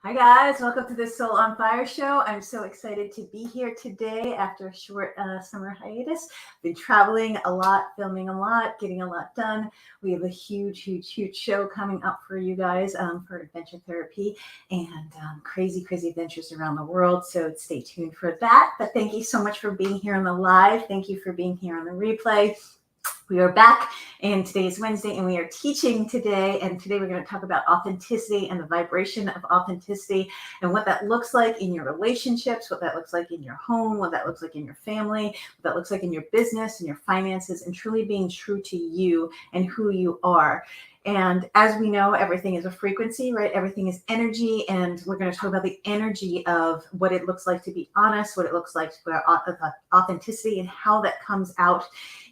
Hi guys, welcome to the Soul on Fire show. I'm so excited to be here today after a short summer hiatus. Been traveling a lot, filming a lot, getting a lot done. We have a huge show coming up for you guys for adventure therapy and crazy adventures around the world. So stay tuned for that. But thank you so much for being here on the live. Thank you for being here on the replay. We are back, and today is Wednesday, and we are teaching today. And today we're going to talk about authenticity and the vibration of authenticity and what that looks like in your relationships, what that looks like in your home, what that looks like in your family, what that looks like in your business and your finances, and truly being true to you and who you are. And as we know, everything is a frequency, right? Everything is energy. And we're going to talk about the energy of what it looks like to be honest, what it looks like for authenticity, and how that comes out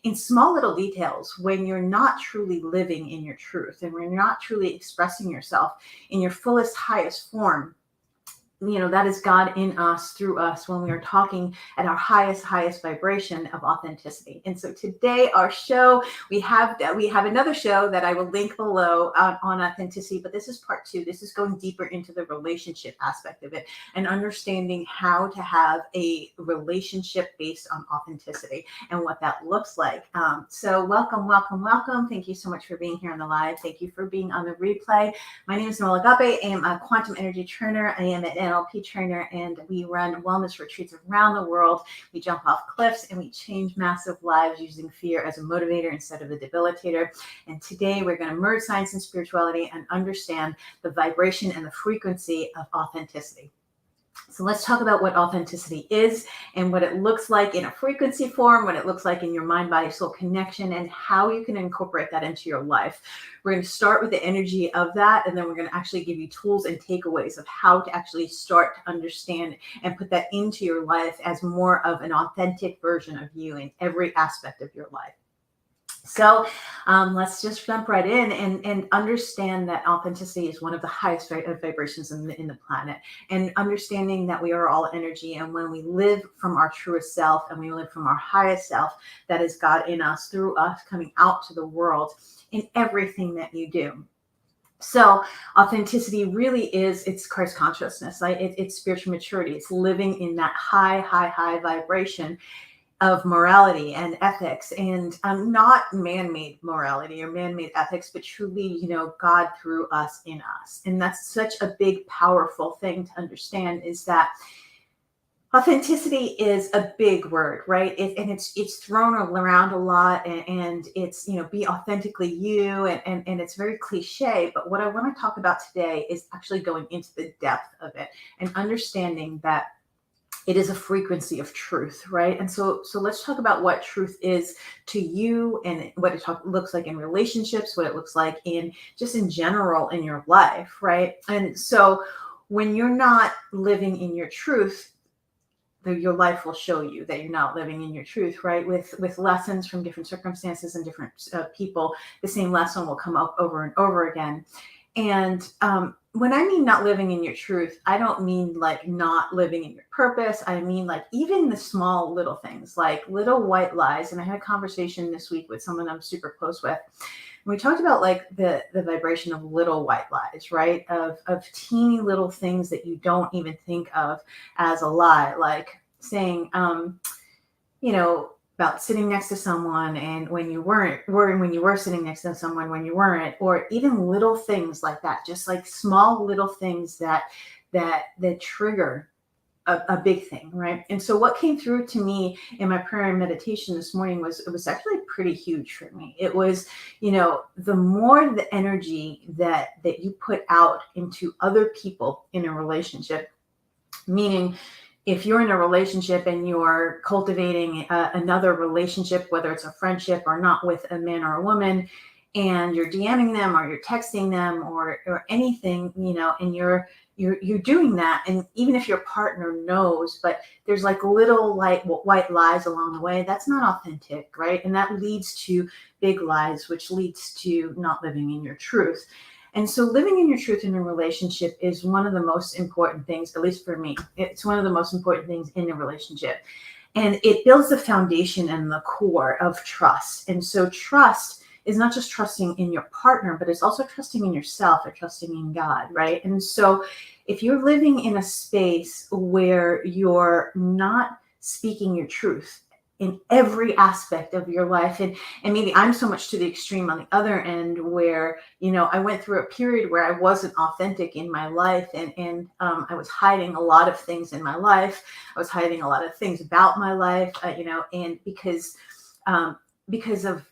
in small little details when you're not truly living in your truth and when you're not truly expressing yourself in your fullest, highest form. You know, that is God in us, through us, when we are talking at our highest vibration of authenticity. And so today, our show, we have another show that I will link below on authenticity, but this is part 2. This is going deeper into the relationship aspect of it and understanding how to have a relationship based on authenticity and what that looks like. So welcome. Thank you so much for being here on the live. Thank you for being on the replay. My name is Noelle Agape. I am a quantum energy trainer. I am an NLP trainer, and we run wellness retreats around the world. We jump off cliffs and we change massive lives using fear as a motivator instead of a debilitator. And today we're going to merge science and spirituality and understand the vibration and the frequency of authenticity. So let's talk about what authenticity is and what it looks like in a frequency form, what it looks like in your mind, body, soul connection, and how you can incorporate that into your life. We're going to start with the energy of that, and then we're going to actually give you tools and takeaways of how to actually start to understand and put that into your life as more of an authentic version of you in every aspect of your life. So let's just jump right in and understand that authenticity is one of the highest vibrations in the planet, and understanding that we are all energy. And when we live from our truest self and we live from our highest self, that is God in us, through us, coming out to the world in everything that you do. So authenticity really is, it's Christ consciousness, right? It's spiritual maturity. It's living in that high vibration of morality and ethics, and not man-made morality or man-made ethics, but truly, God through us, in us. And that's such a big, powerful thing to understand, is that authenticity is a big word, right? It's thrown around a lot, and it's, be authentically you, and it's very cliche. But what I want to talk about today is actually going into the depth of it and understanding that it is a frequency of truth, right? And so let's talk about what truth is to you, and what it looks like in relationships, what it looks like in just in general in your life, right? And so when you're not living in your truth, your life will show you that you're not living in your truth, right? With lessons from different circumstances and different people, the same lesson will come up over and over again. And when I mean not living in your truth, I don't mean like not living in your purpose. I mean like even the small little things, like little white lies. And I had a conversation this week with someone I'm super close with. And we talked about like the vibration of little white lies, right? Of teeny little things that you don't even think of as a lie, like saying, about sitting next to someone and when you weren't, or when you were sitting next to someone when you weren't, or even little things like that, just like small little things that trigger a big thing, right? And so what came through to me in my prayer and meditation this morning it was actually pretty huge for me. It was, the more the energy that you put out into other people in a relationship, meaning if you're in a relationship and you're cultivating another relationship, whether it's a friendship or not, with a man or a woman, and you're DMing them or you're texting them or anything, and you're doing that, and even if your partner knows, but there's like little white lies along the way, that's not authentic, right? And that leads to big lies, which leads to not living in your truth. And so living in your truth in a relationship is one of the most important things, at least for me. It's one of the most important things in a relationship. And it builds the foundation and the core of trust. And so trust is not just trusting in your partner, but it's also trusting in yourself or trusting in God, right? And so if you're living in a space where you're not speaking your truth in every aspect of your life, and maybe I'm so much to the extreme on the other end where, I went through a period where I wasn't authentic in my life, and I was hiding a lot of things in my life. I was hiding a lot of things about my life, and because of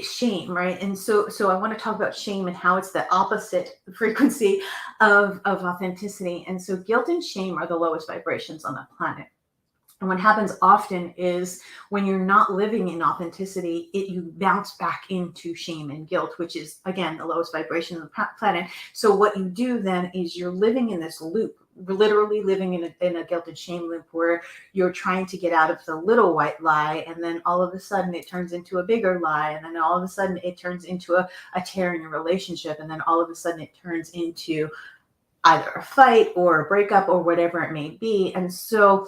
shame, right? And so I want to talk about shame and how it's the opposite frequency of authenticity. And so guilt and shame are the lowest vibrations on the planet. And what happens often is when you're not living in authenticity, you bounce back into shame and guilt, which is, again, the lowest vibration on the planet. So what you do then is you're living in this loop, literally living in a guilt and shame loop where you're trying to get out of the little white lie. And then all of a sudden it turns into a bigger lie. And then all of a sudden it turns into a tear in your relationship. And then all of a sudden it turns into either a fight or a breakup or whatever it may be. And so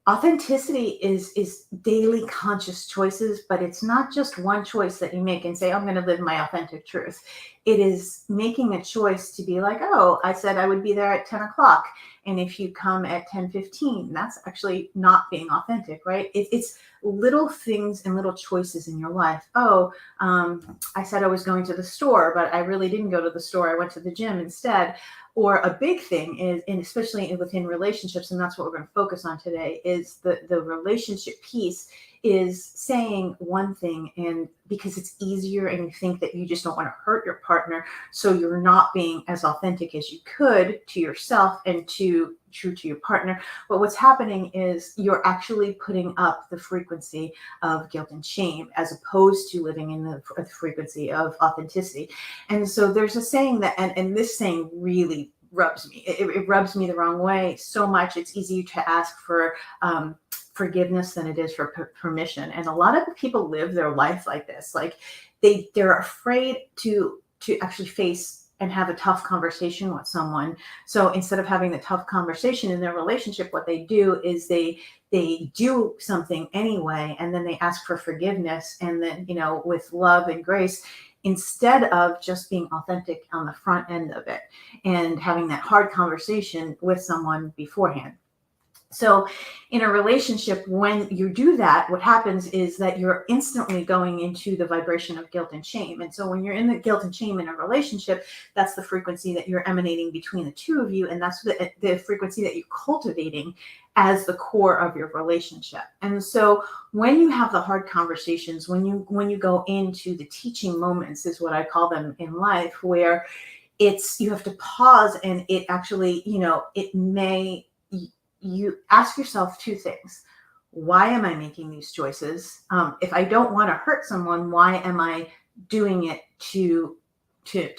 authenticity is daily conscious choices, but it's not just one choice that you make and say, I'm going to live my authentic truth. It is making a choice to be like, oh, I said I would be there at 10 o'clock. And if you come at 10:15, that's actually not being authentic, right? It's little things and little choices in your life. Oh, I said I was going to the store, but I really didn't go to the store. I went to the gym instead. Or a big thing is, and especially within relationships, and that's what we're going to focus on today, is the relationship piece is saying one thing, and because it's easier and you think that you just don't want to hurt your partner, so you're not being as authentic as you could to yourself and true to your partner. But what's happening is you're actually putting up the frequency of guilt and shame as opposed to living in the frequency of authenticity. And so there's a saying that, and this saying really rubs me. It rubs me the wrong way so much. It's easier to ask for forgiveness than it is for permission. And a lot of people live their life like this. Like they're afraid to actually face and have a tough conversation with someone. So instead of having the tough conversation in their relationship, what they do is they do something anyway, and then they ask for forgiveness, and then, with love and grace, instead of just being authentic on the front end of it and having that hard conversation with someone beforehand. So in a relationship, when you do that, what happens is that you're instantly going into the vibration of guilt and shame. And so when you're in the guilt and shame in a relationship, that's the frequency that you're emanating between the two of you. And that's the frequency that you're cultivating as the core of your relationship. And so when you have the hard conversations, when you go into the teaching moments, is what I call them in life, where you have to pause, and it actually, you ask yourself two things. Why am I making these choices? If I don't want to hurt someone, why am I doing it to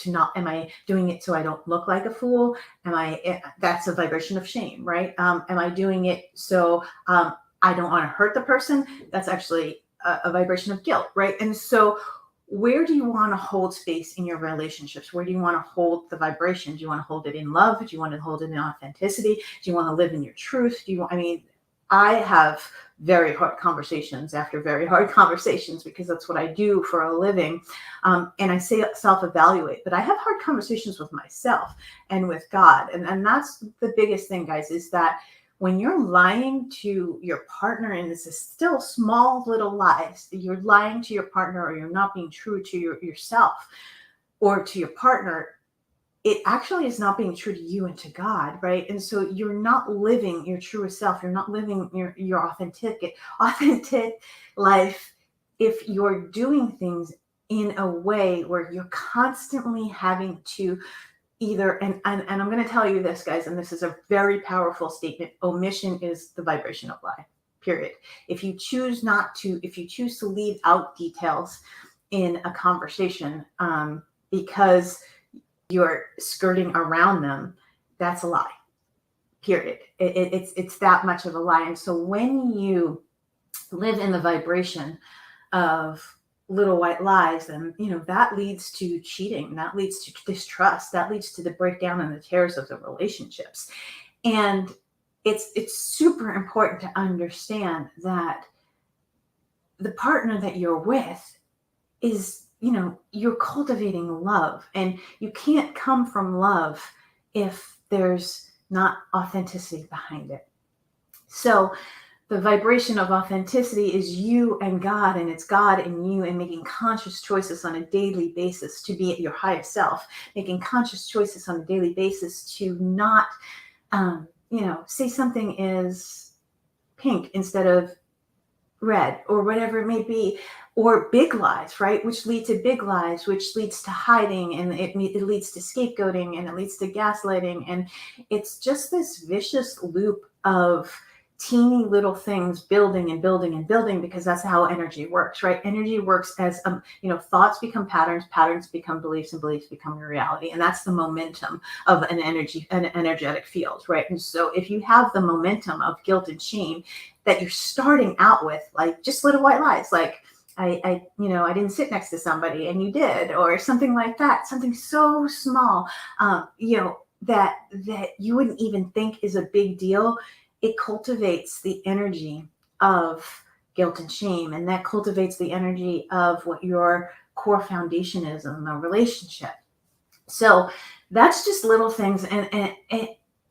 not, am I doing it so I don't look like a fool? That's a vibration of shame, right? Am I doing it so I don't want to hurt the person? That's actually a vibration of guilt, right? And so where do you want to hold space in your relationships? Where do you want to hold the vibration? Do you want to hold it in love? Do you want to hold it in authenticity? Do you want to live in your truth? I have very hard conversations after very hard conversations, because that's what I do for a living. And I say self-evaluate, but I have hard conversations with myself and with God. And that's the biggest thing, guys, is that when you're lying to your partner, and this is still small little lies, you're lying to your partner, or you're not being true to yourself or to your partner, it actually is not being true to you and to God, right? And so you're not living your truest self. You're not living your authentic life if you're doing things in a way where you're constantly having to either, and I'm going to tell you this, guys, and this is a very powerful statement. Omission is the vibration of lie, period. If you choose to leave out details in a conversation because you're skirting around them, that's a lie, period. It's that much of a lie. And so when you live in the vibration of little white lies, and that leads to cheating, that leads to distrust, that leads to the breakdown and the tears of the relationships. And it's super important to understand that the partner that you're with is you're cultivating love, and you can't come from love if there's not authenticity behind it. So the vibration of authenticity is you and God, and it's God and you, and making conscious choices on a daily basis to be at your highest self, making conscious choices on a daily basis to not, say something is pink instead of red, or whatever it may be, or big lies, right? Which lead to big lies, which leads to hiding, and it leads to scapegoating, and it leads to gaslighting. And it's just this vicious loop of teeny little things building and building and building, because that's how energy works, right? Energy works as, thoughts become patterns, patterns become beliefs, and beliefs become your reality. And that's the momentum of an energetic field, right? And so if you have the momentum of guilt and shame that you're starting out with, like just little white lies, like I didn't sit next to somebody and you did, or something like that, something so small, that you wouldn't even think is a big deal. It cultivates the energy of guilt and shame, and that cultivates the energy of what your core foundation is in the relationship. So that's just little things, and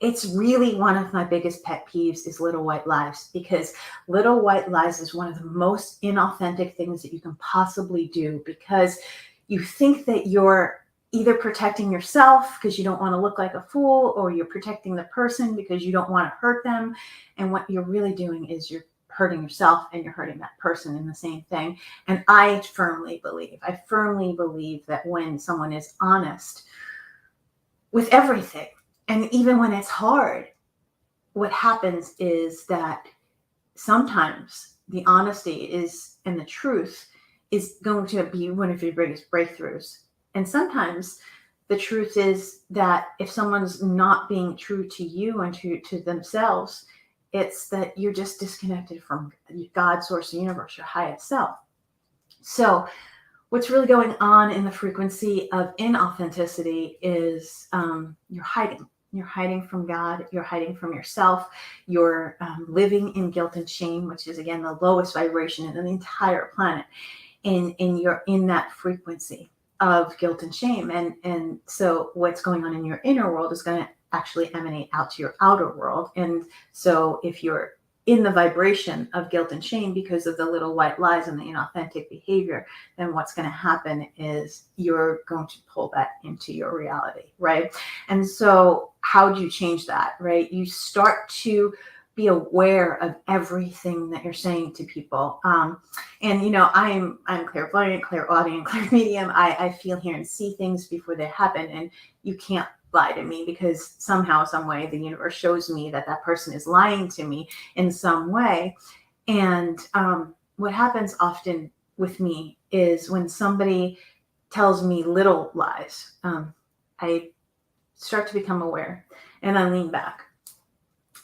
it's really one of my biggest pet peeves is little white lies, because little white lies is one of the most inauthentic things that you can possibly do, because you think that you're either protecting yourself because you don't want to look like a fool, or you're protecting the person because you don't want to hurt them. And what you're really doing is you're hurting yourself, and you're hurting that person in the same thing. And I firmly believe that when someone is honest with everything, and even when it's hard, what happens is that sometimes the honesty is, and the truth is going to be one of your biggest breakthroughs. And sometimes the truth is that if someone's not being true to you and to themselves, it's that you're just disconnected from God, source, the universe, your highest self. So what's really going on in the frequency of inauthenticity is you're hiding. You're hiding from God. You're hiding from yourself. You're living in guilt and shame, which is, again, the lowest vibration in the entire planet. And you're in that frequency of guilt and shame. And so what's going on in your inner world is going to actually emanate out to your outer world. And so if you're in the vibration of guilt and shame because of the little white lies and the inauthentic behavior, then what's going to happen is you're going to pull that into your reality, right? And so how do you change that, right? You start to be aware of everything that you're saying to people. I'm clairvoyant, clairaudient, clairmedium. I feel, hear, and see things before they happen. And you can't lie to me, because somehow, some way, the universe shows me that that person is lying to me in some way. And what happens often with me is when somebody tells me little lies, I start to become aware, and I lean back.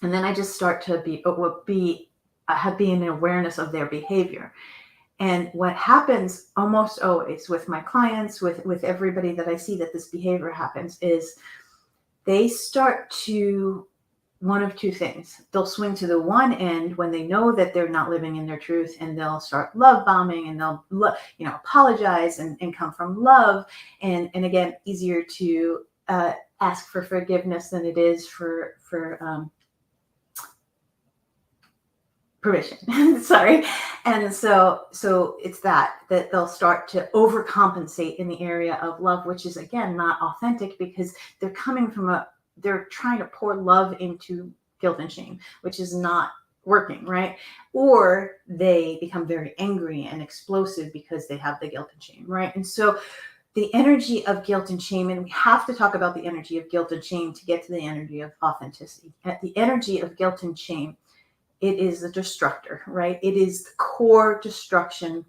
And then I just start to be in awareness of their behavior. And what happens almost always with my clients, with everybody that I see that this behavior happens, is they start to, one of two things. They'll swing to the one end when they know that they're not living in their truth, and they'll start love bombing, and they'll apologize and come from love. And again, easier to ask for forgiveness than it is for permission. Sorry. And so it's that they'll start to overcompensate in the area of love, which is, again, not authentic, because they're coming from they're trying to pour love into guilt and shame, which is not working, right? Or they become very angry and explosive because they have the guilt and shame, right? And so the energy of guilt and shame, and we have to talk about the energy of guilt and shame to get to the energy of authenticity. At the energy of guilt and shame, it is the destructor, right? It is the core destruction.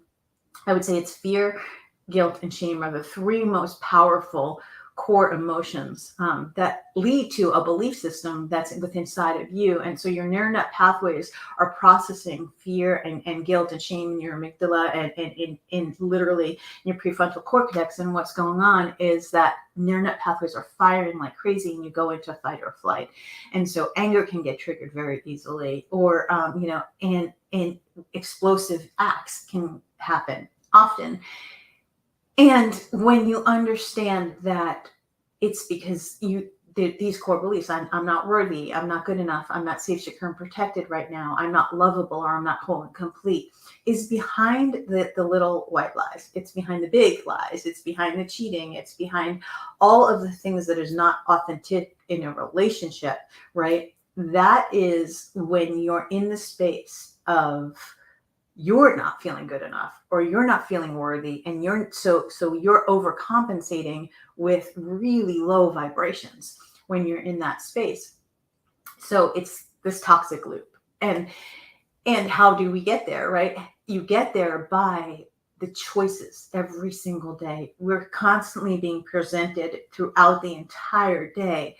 I would say it's fear, guilt, and shame are the three most powerful core emotions that lead to a belief system that's within inside of you. And so your neural net pathways are processing fear and guilt and shame in your amygdala and in literally in your prefrontal cortex. And what's going on is that neural net pathways are firing like crazy, and you go into fight or flight. And so anger can get triggered very easily, or and explosive acts can happen often. And when you understand that it's because these core beliefs, I'm not worthy, I'm not good enough, I'm not safe, secure, and protected right now, I'm not lovable, or I'm not whole and complete, is behind the little white lies. It's behind the big lies. It's behind the cheating. It's behind all of the things that is not authentic in a relationship, right? That is when you're in the space of you're not feeling good enough, or you're not feeling worthy, and you're you're overcompensating with really low vibrations when you're in that space. So it's this toxic loop. And how do we get there, right? You get there by the choices every single day. We're constantly being presented throughout the entire day,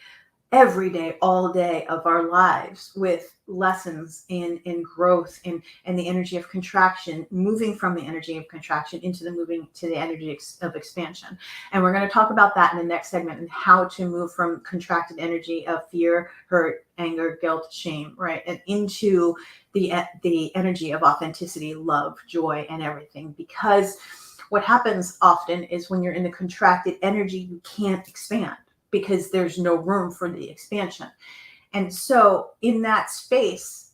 every day, all day of our lives, with lessons in growth and the energy of contraction, moving from the energy of contraction into the moving to the energy of expansion. And we're going to talk about that in the next segment, and how to move from contracted energy of fear, hurt, anger, guilt, shame, right, and into the energy of authenticity, love, joy, and everything. Because what happens often is when you're in the contracted energy, you can't expand, because there's no room for the expansion. And so in that space,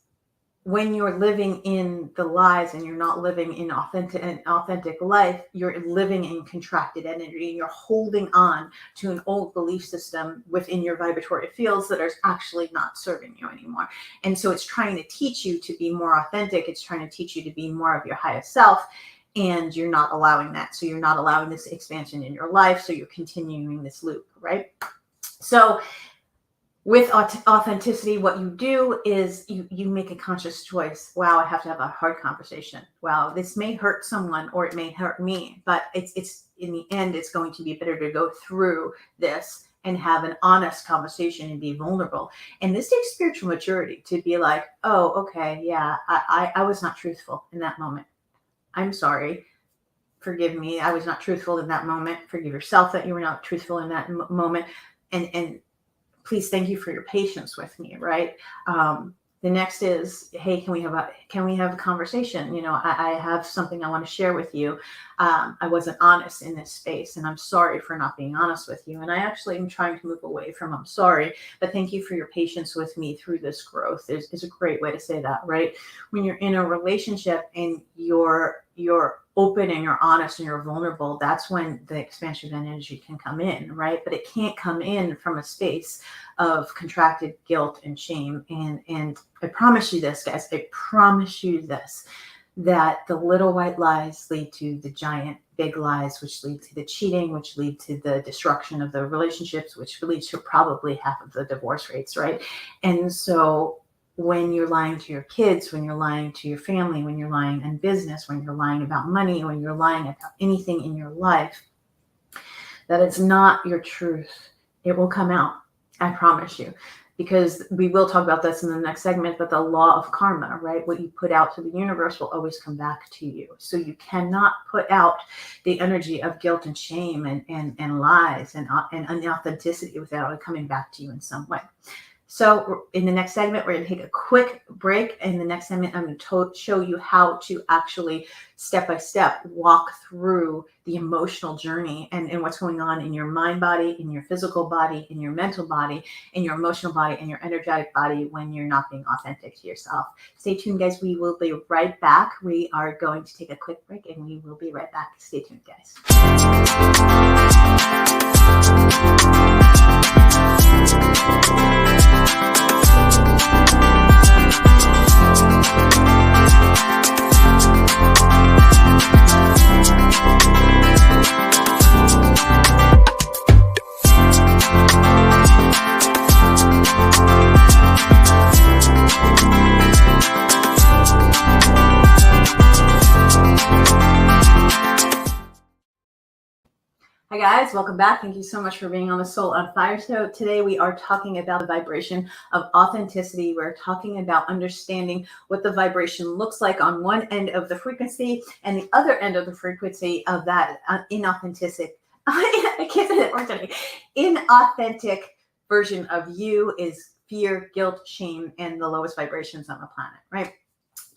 when you're living in the lies and you're not living in authentic life, you're living in contracted energy, and you're holding on to an old belief system within your vibratory fields that are actually not serving you anymore. And so it's trying to teach you to be more authentic. It's trying to teach you to be more of your highest self. And you're not allowing that. So you're not allowing this expansion in your life. So you're continuing this loop, right? So with authenticity, what you do is you make a conscious choice. Wow, I have to have a hard conversation. Wow, this may hurt someone, or it may hurt me, but it's in the end, it's going to be better to go through this and have an honest conversation and be vulnerable. And this takes spiritual maturity to be like, oh, okay, yeah, I was not truthful in that moment. I'm sorry. Forgive me. I was not truthful in that moment. Forgive yourself that you were not truthful in that moment. And please, thank you for your patience with me, right? The next is, hey, can we have a conversation? I have something I want to share with you. I wasn't honest in this space, and I'm sorry for not being honest with you. And I actually am trying to move away from I'm sorry, but thank you for your patience with me through this growth is a great way to say that, right? When you're in a relationship and you're open and you're honest and you're vulnerable, that's when the expansion of energy can come in, right? But it can't come in from a space of contracted guilt and shame. And I promise you this, guys, I promise you this, that the little white lies lead to the giant big lies, which lead to the cheating, which lead to the destruction of the relationships, which leads to probably half of the divorce rates, right? And so when you're lying to your kids, when you're lying to your family, when you're lying in business, when you're lying about money, when you're lying about anything in your life, that it's not your truth, it will come out. I promise you. Because we will talk about this in the next segment, but the law of karma, right? What you put out to the universe will always come back to you. So you cannot put out the energy of guilt and shame and lies and inauthenticity without it coming back to you in some way. So in the next segment, we're going to take a quick break. In the next segment, I'm going to show you how to actually step by step walk through the emotional journey and what's going on in your mind body, in your physical body, in your mental body, in your emotional body, and your energetic body when you're not being authentic to yourself. Stay tuned, guys. We will be right back. We are going to take a quick break, and we will be right back. Stay tuned, guys. Hi guys, welcome back. Thank you so much for being on the Soul on Fire show. Today we are talking about the vibration of authenticity. We're talking about understanding what the vibration looks like on one end of the frequency and the other end of the frequency of that inauthentic. I can't say that word today. Inauthentic version of you is fear, guilt, shame, and the lowest vibrations on the planet, right?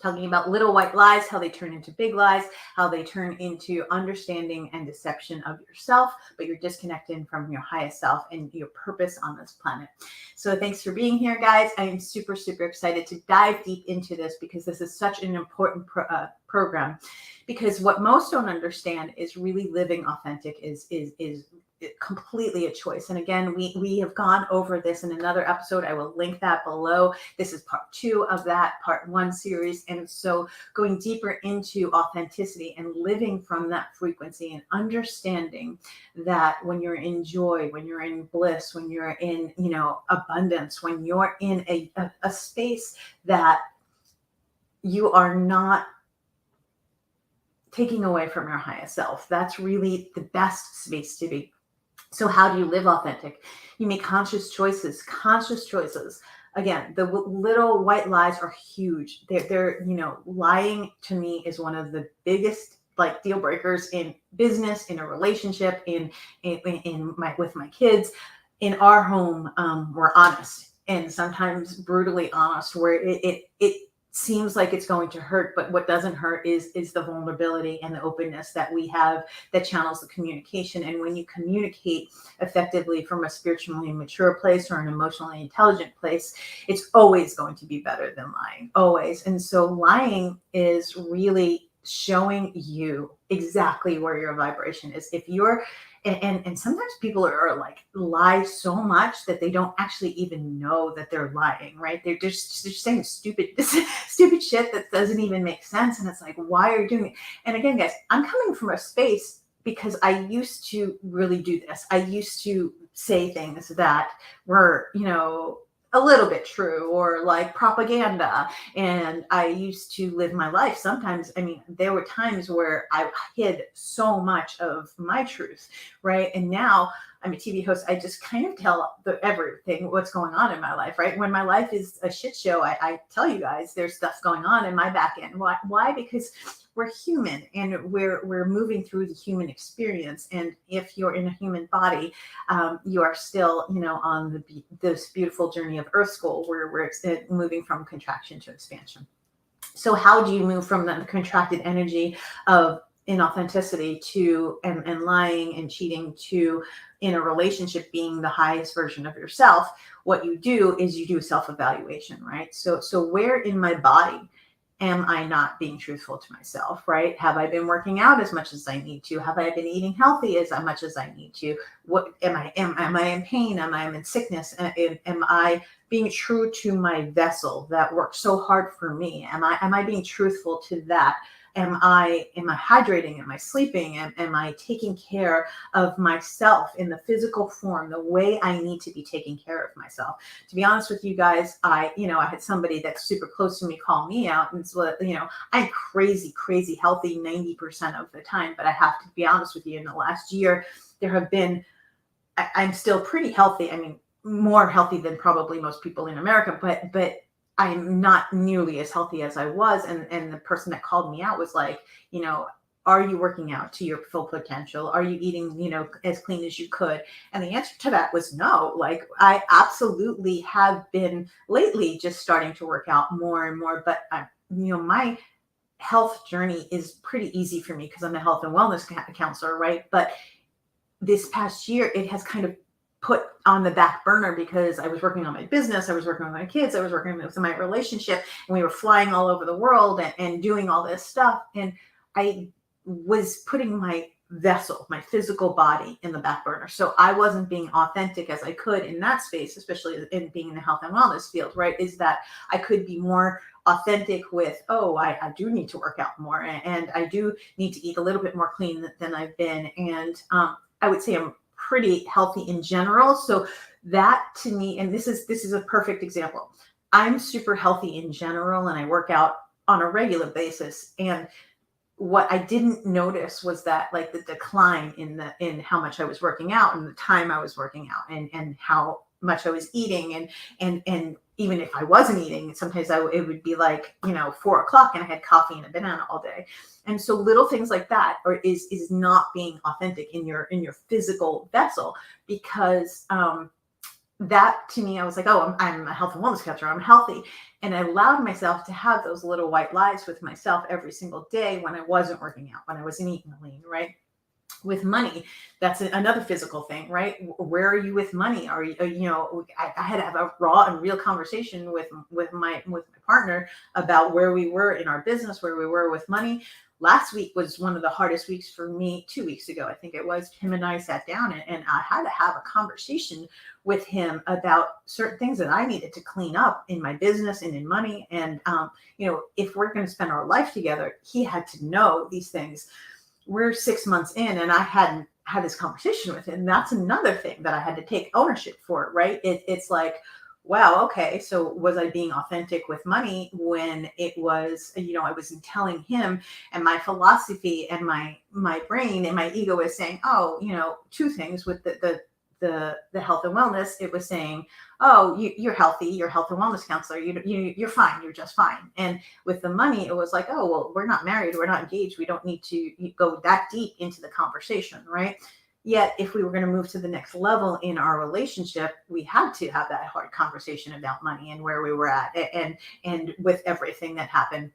talking about little white lies, how they turn into big lies, how they turn into understanding and deception of yourself, but you're disconnected from your highest self and your purpose on this planet. So thanks for being here, guys. I am super, super excited to dive deep into this because this is such an important program. Because what most don't understand is really living authentic is completely a choice. And again, we have gone over this in another episode. I will link that below. This is part 2 of that part 1 series. And so going deeper into authenticity and living from that frequency and understanding that when you're in joy, when you're in bliss, when you're in, abundance, when you're in a space that you are not taking away from your highest self, that's really the best space to be. So how do you live authentic? You make conscious choices. Again, the little white lies are huge. They're lying to me is one of the biggest deal breakers in business, in a relationship, with my kids. In our home, we're honest, and sometimes brutally honest, where it seems like it's going to hurt, but what doesn't hurt is the vulnerability and the openness that we have that channels the communication. And when you communicate effectively from a spiritually mature place or an emotionally intelligent place, it's always going to be better than lying, always. And so lying is really showing you exactly where your vibration is. If you're and sometimes people are lie so much that they don't actually even know that they're lying, right? They're saying stupid shit that doesn't even make sense. And it's like, why are you doing it? And again, guys, I'm coming from a space because I used to really do this. I used to say things that were, a little bit true or propaganda. And I used to live my life. Sometimes, there were times where I hid so much of my truth, right? And now I'm a TV host. I just kind of tell everything, what's going on in my life, right? When my life is a shit show, I tell you guys there's stuff going on in my back end. Why? Because we're human and we're moving through the human experience. And if you're in a human body, you are still, on this beautiful journey of Earth School, where we're moving from contraction to expansion. So how do you move from the contracted energy of inauthenticity to and lying and cheating to, in a relationship, being the highest version of yourself? What you do is you do self-evaluation, right? So where in my body am I not being truthful to myself, right? Have I been working out as much as I need to? Have I been eating healthy as much as I need to? What am I in pain? Am I in sickness? Am I being true to my vessel that works so hard for me? Am I being truthful to that? Am I hydrating? Am I sleeping? Am I taking care of myself in the physical form, the way I need to be taking care of myself? To be honest with you guys, I had somebody that's super close to me call me out, and so, I'm crazy healthy 90% of the time, but I have to be honest with you, in the last year, there have been, I'm still pretty healthy. More healthy than probably most people in America, but I'm not nearly as healthy as I was. And the person that called me out was like, are you working out to your full potential? Are you eating, as clean as you could? And the answer to that was no. I absolutely have been lately just starting to work out more and more, but my health journey is pretty easy for me because I'm a health and wellness counselor, right? But this past year, it has kind of put on the back burner because I was working on my business, I was working with my kids, I was working with my relationship, and we were flying all over the world and doing all this stuff. And I was putting my vessel, my physical body, in the back burner. So I wasn't being authentic as I could in that space, especially in being in the health and wellness field, right? Is that I could be more authentic with, I do need to work out more, and I do need to eat a little bit more clean than I've been. And I would say I'm pretty healthy in general. So that to me, and this is a perfect example. I'm super healthy in general, and I work out on a regular basis. And what I didn't notice was that the decline in how much I was working out and the time I was working out and how much I was eating and even if I wasn't eating, sometimes it would be 4:00 and I had coffee and a banana all day. And so little things like that is not being authentic in your physical vessel, because that to me, I was like, oh, I'm a health and wellness counselor. I'm healthy. And I allowed myself to have those little white lies with myself every single day when I wasn't working out, when I wasn't eating clean, right? With money, that's another physical thing, right? Where are you with money? Are you, I had to have a raw and real conversation with my partner about where we were in our business, where we were with money. Last week was one of the hardest weeks for me. 2 weeks ago, I think it was, him and I sat down and I had to have a conversation with him about certain things that I needed to clean up in my business and in money. And, if we're going to spend our life together, he had to know these things. We're 6 months in and I hadn't had this conversation with him. That's another thing that I had to take ownership for, right? It's like, wow, okay, so was I being authentic with money when it was, I wasn't telling him, and my philosophy and my brain and my ego is saying, oh, two things with the health and wellness. It was saying, oh, you're healthy, you're a health and wellness counselor, you're fine, you're just fine. And with the money, it was like, oh, well, we're not married, we're not engaged, we don't need to go that deep into the conversation, right? Yet, if we were going to move to the next level in our relationship, we had to have that hard conversation about money and where we were at, and with everything that happened.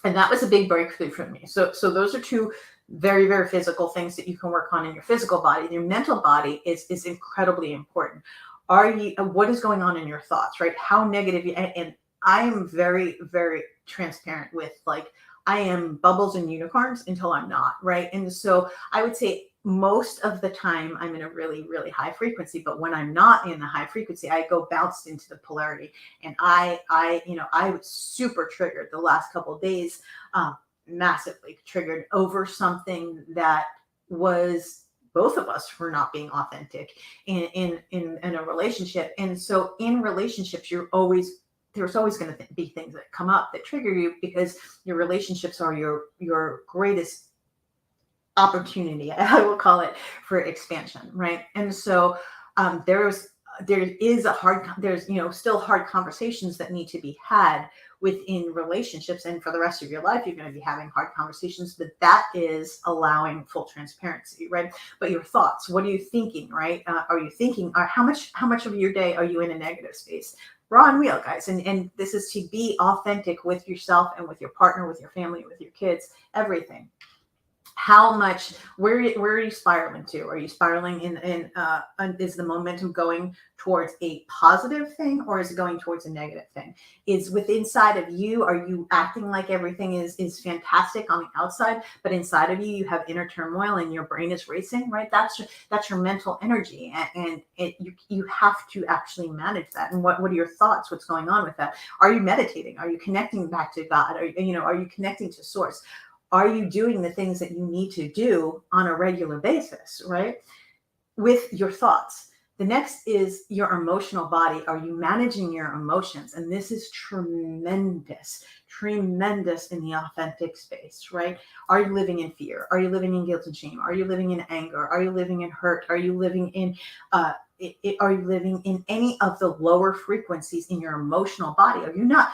And that was a big breakthrough for me. So those are two very, very physical things that you can work on in your physical body. Your mental body is incredibly important. What is going on in your thoughts, right? How negative and I am very, very transparent with, like, I am bubbles and unicorns until I'm not, right? And so I would say most of the time I'm in a really, really high frequency, but when I'm not in the high frequency, I go bounced into the polarity. And I was super triggered the last couple of days, massively triggered over something that was, both of us were not being authentic in a relationship. And so in relationships, there's always going to be things that come up that trigger you, because your relationships are your greatest opportunity, I will call it, for expansion, right? And so there's still hard conversations that need to be had within relationships, and for the rest of your life you're going to be having hard conversations, but that is allowing full transparency, right? But your thoughts, what are you thinking, right? Are you thinking, how much of your day are you in a negative space? Raw and real, guys. And this is to be authentic with yourself and with your partner, with your family, with your kids, everything. How much, where are you spiraling to? Are you spiraling is the momentum going towards a positive thing, or is it going towards a negative thing? Is within inside of you, are you acting like everything is fantastic on the outside, but inside of you have inner turmoil and your brain is racing, right? That's your mental energy, and you have to actually manage that. And what are your thoughts? What's going on with that? Are you meditating? Are you connecting back to God? Are you connecting to source? Are you doing the things that you need to do on a regular basis, right? With your thoughts. The next is your emotional body. Are you managing your emotions? And this is tremendous in the authentic space, right? Are you living in fear? Are you living in guilt and shame? Are you living in anger? Are you living in hurt? Are you living in are you living in any of the lower frequencies in your emotional body? Are you not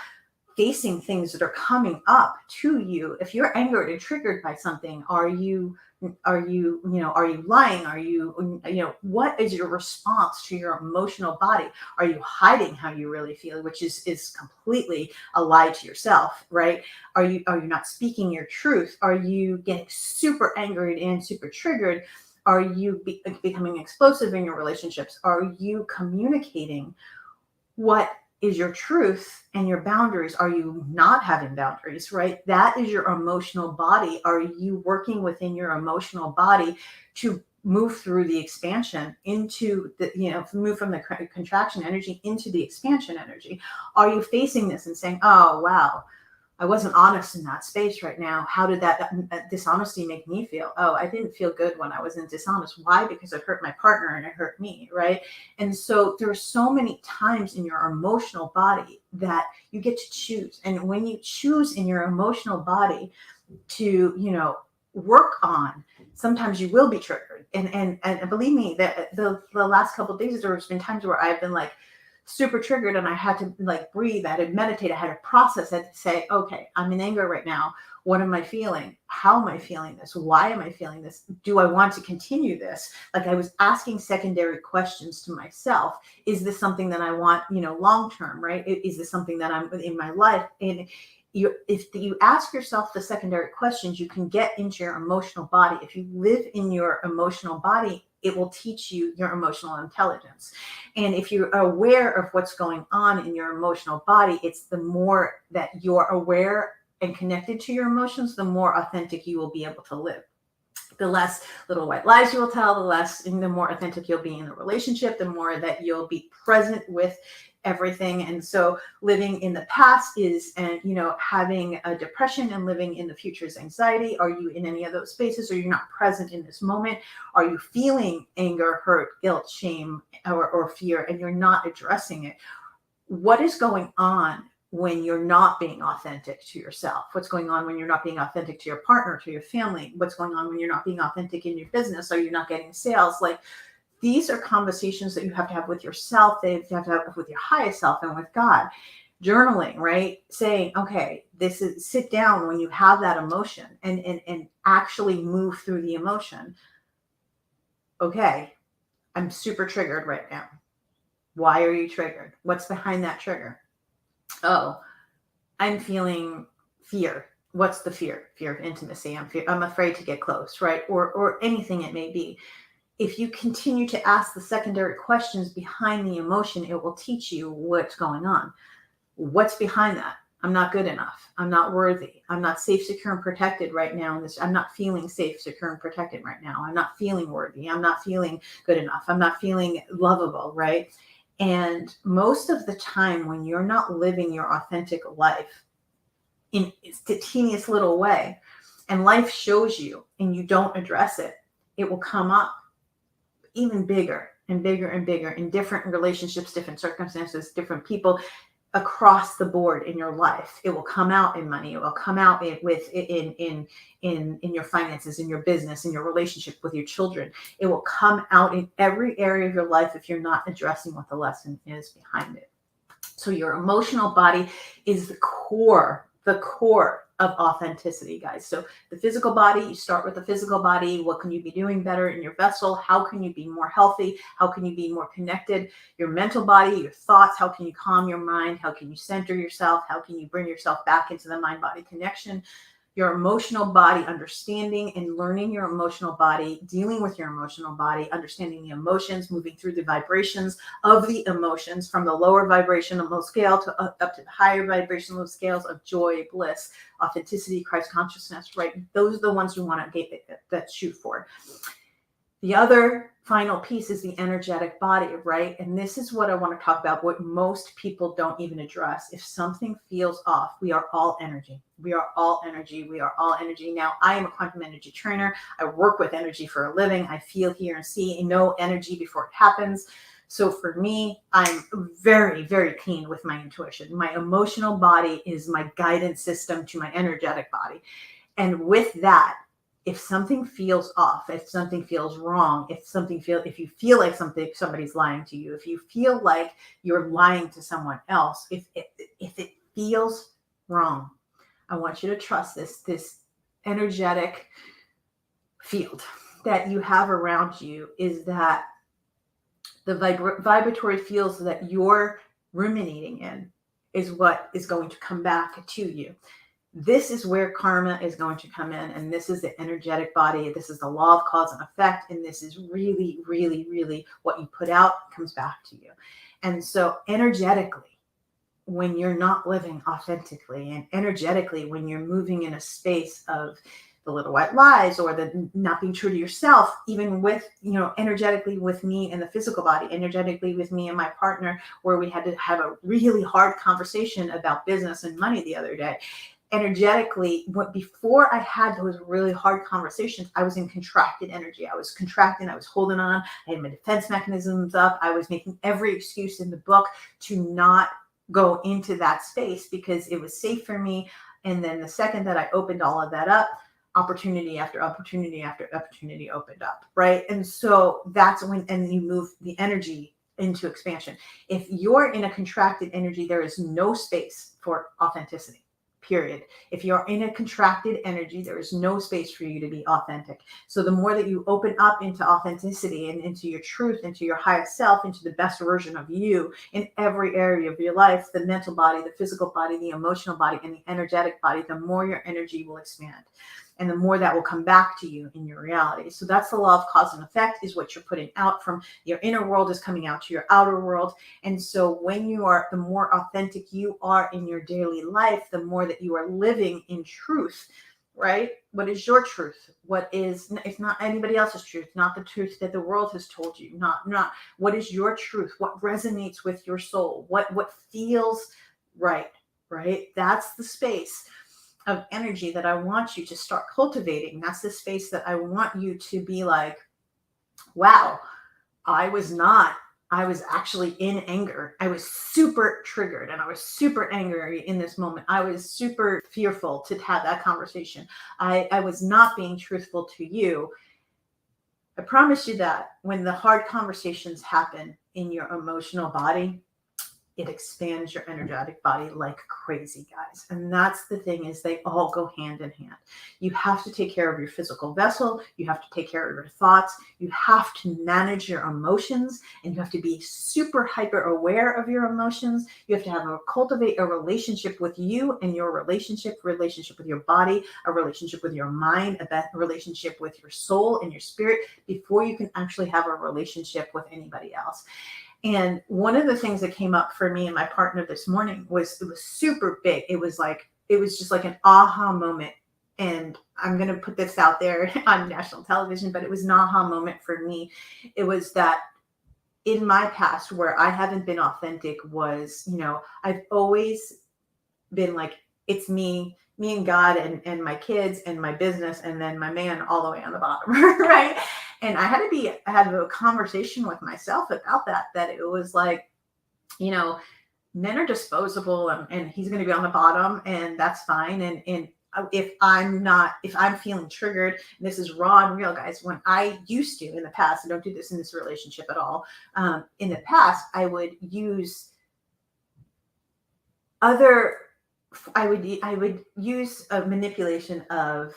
facing things that are coming up to you? If you're angered and triggered by something, are you lying? Are you what is your response to your emotional body? Are you hiding how you really feel, which is completely a lie to yourself, right? Are you not speaking your truth? Are you getting super angered and super triggered? Are you becoming explosive in your relationships? Are you communicating what is your truth and your boundaries? Are you not having boundaries, right? That is your emotional body. Are you working within your emotional body to move through the expansion into move from the contraction energy into the expansion energy? Are you facing this and saying, oh, wow, I wasn't honest in that space right now. How did that dishonesty make me feel? Oh, I didn't feel good when I was dishonest. Why? Because it hurt my partner and it hurt me, right? And so there are so many times in your emotional body that you get to choose. And when you choose in your emotional body to, work on, sometimes you will be triggered. And believe me, that the last couple of days, there's been times where I've been like super triggered and I had to like breathe, I had to meditate, I had to process, I had to say, okay, I'm in anger right now. What am I feeling? How am I feeling this? Why am I feeling this? Do I want to continue this? Like I was asking secondary questions to myself. Is this something that I want, long term, right? Is this something that I'm in my life? And if you ask yourself the secondary questions, you can get into your emotional body. If you live in your emotional body, it will teach you your emotional intelligence. And if you're aware of what's going on in your emotional body, it's the more that you're aware and connected to your emotions, the more authentic you will be able to live. The less little white lies you will tell, the more authentic you'll be in the relationship, the more that you'll be present with everything. And so living in the past is, and having a depression and living in the future is anxiety. Are you in any of those spaces? Are you not present in this moment? Are you feeling anger, hurt, guilt, shame, or fear, and you're not addressing it? What is going on when you're not being authentic to yourself? What's going on when you're not being authentic to your partner, to your family? What's going on when you're not being authentic in your business? Are you not getting sales? Like, these are conversations that you have to have with yourself. They have to have with your highest self and with God. Journaling, right? Saying, okay, sit down when you have that emotion and actually move through the emotion. Okay, I'm super triggered right now. Why are you triggered? What's behind that trigger? Oh, I'm feeling fear. What's the fear? Fear of intimacy. I'm afraid to get close, right? Or anything it may be. If you continue to ask the secondary questions behind the emotion, it will teach you what's going on. What's behind that? I'm not good enough. I'm not worthy. I'm not safe, secure, and protected right now. I'm not feeling safe, secure, and protected right now. I'm not feeling worthy. I'm not feeling good enough. I'm not feeling lovable, right? And most of the time when you're not living your authentic life in the teeniest little way, and life shows you and you don't address it, it will come up even bigger and bigger and bigger in different relationships, different circumstances, different people across the board in your life. It will come out in money. It will come out in your finances, in your business, in your relationship with your children. It will come out in every area of your life if you're not addressing what the lesson is behind it. So your emotional body is the core of authenticity, guys. So the physical body, you start with the physical body. What can you be doing better in your vessel? How can you be more healthy? How can you be more connected? Your mental body, your thoughts, how can you calm your mind? How can you center yourself? How can you bring yourself back into the mind-body connection? Your emotional body, understanding and learning your emotional body, dealing with your emotional body, understanding the emotions, moving through the vibrations of the emotions from the lower vibrational scale to up to the higher vibrational scales of joy, bliss, authenticity, Christ consciousness, right? Those are the ones you want to shoot for. The other final piece is the energetic body, right? And this is what I want to talk about, what most people don't even address. If something feels off, we are all energy. We are all energy. We are all energy. Now, I am a quantum energy trainer. I work with energy for a living. I feel, hear, and see and know energy before it happens. So for me, I'm very, very keen with my intuition. My emotional body is my guidance system to my energetic body. And with that, if something feels off, if something feels wrong, if you feel like somebody's lying to you, if you feel like you're lying to someone else, if it feels wrong, I want you to trust this energetic field that you have around you is that the vibratory fields that you're ruminating in is what is going to come back to you. This is where karma is going to come in, and this is the energetic body. This is the law of cause and effect, and this is really, really, really what you put out comes back to you. And so energetically, when you're not living authentically, and energetically, when you're moving in a space of the little white lies or the not being true to yourself, even with, energetically with me and the physical body, energetically with me and my partner, where we had to have a really hard conversation about business and money the other day. Energetically, before I had those really hard conversations, I was in contracted energy. I was contracting. I was holding on. I had my defense mechanisms up. I was making every excuse in the book to not go into that space because it was safe for me. And then the second that I opened all of that up, opportunity after opportunity after opportunity opened up, right? And so that's when, and you move the energy into expansion. If you're in a contracted energy, there is no space for authenticity. Period. If you're in a contracted energy, there is no space for you to be authentic. So the more that you open up into authenticity and into your truth, into your highest self, into the best version of you in every area of your life, the mental body, the physical body, the emotional body, and the energetic body, the more your energy will expand. And the more that will come back to you in your reality. So that's the law of cause and effect, is what you're putting out from your inner world is coming out to your outer world. And so when you are, the more authentic you are in your daily life, the more that you are living in truth, right? What is your truth? What is, it's not anybody else's truth, not the truth that the world has told you, not what is your truth? What resonates with your soul? What feels right? That's the space of energy that I want you to start cultivating. That's the space that I want you to be like, wow, I was actually in anger. I was super triggered and I was super angry in this moment. I was super fearful to have that conversation. I was not being truthful to you. I promise you that when the hard conversations happen in your emotional body, it expands your energetic body like crazy, guys. And that's the thing, is they all go hand in hand. You have to take care of your physical vessel. You have to take care of your thoughts. You have to manage your emotions, and you have to be super hyper aware of your emotions. You have to cultivate a relationship with you and your relationship with your body, a relationship with your mind, a relationship with your soul and your spirit before you can actually have a relationship with anybody else. And one of the things that came up for me and my partner this morning was, it was super big. It was just like an aha moment. And I'm going to put this out there on national television, but it was an aha moment for me. It was that in my past, where I haven't been authentic, was, I've always been like, it's me and God and my kids and my business, and then my man all the way on the bottom, right? And I had a conversation with myself about that it was like, men are disposable, and he's going to be on the bottom, and that's fine. And if I'm feeling triggered, and this is raw and real, guys, when I used to, in the past, I don't do this in this relationship at all. In the past, I would use I would use a manipulation of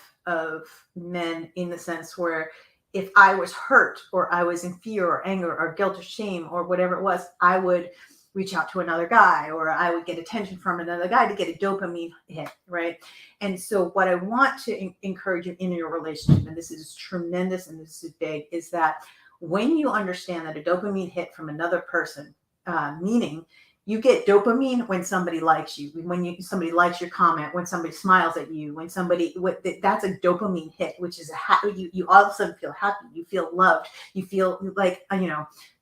men, in the sense where if I was hurt, or I was in fear or anger or guilt or shame or whatever it was, I would reach out to another guy, or I would get attention from another guy to get a dopamine hit, right? And so what I want to encourage you in your relationship, and this is tremendous and this is big, is that when you understand that a dopamine hit from another person, meaning you get dopamine when somebody likes you, when somebody likes your comment, when somebody smiles at you, that's a dopamine hit, which is you all of a sudden feel happy, you feel loved, you feel like,